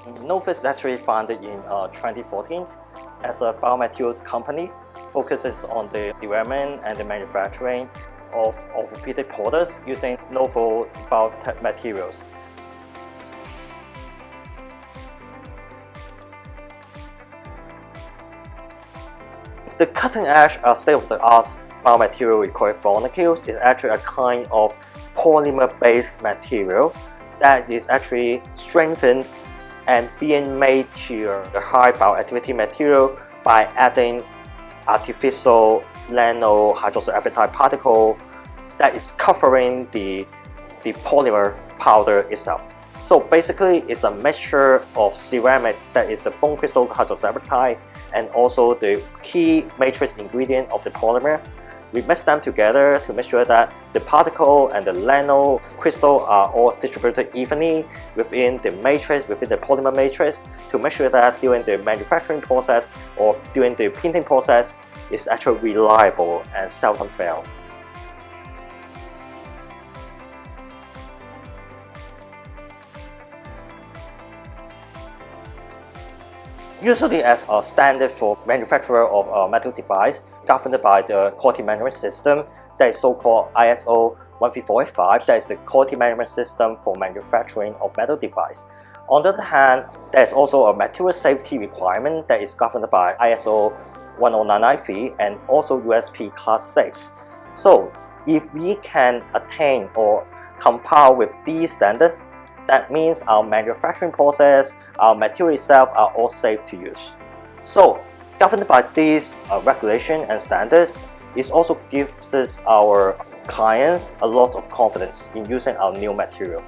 Novus is actually founded in 2014 as a biomaterials company, focuses on the development and the manufacturing of orthopedic products using novel biotech materials. The cutting-edge state-of-the-art biomaterial we call Bonlecule is actually a kind of polymer-based material that is actually strengthened and being made to a high bioactivity material by adding artificial nano-hydroxyapatite particle that is covering the polymer powder itself. So basically, it's a mixture of ceramics, that is the bone crystal hydroxyapatite, and also the key matrix ingredient of the polymer. We mix them together to make sure that the particle and the nano crystal are all distributed evenly within the matrix, within the polymer matrix, to make sure that during the manufacturing process or during the printing process, it's actually reliable and seldom fail. Usually as a standard for manufacturer of a medical device governed by the quality management system, that is so-called ISO 13485, that is the quality management system for manufacturing of medical device. On the other hand, there is also a material safety requirement that is governed by ISO 10993 and also USP Class 6. So if we can attain or compile with these standards, that means our manufacturing process, our material itself are all safe to use. So, governed by these regulations and standards, it also gives us our clients a lot of confidence in using our new material.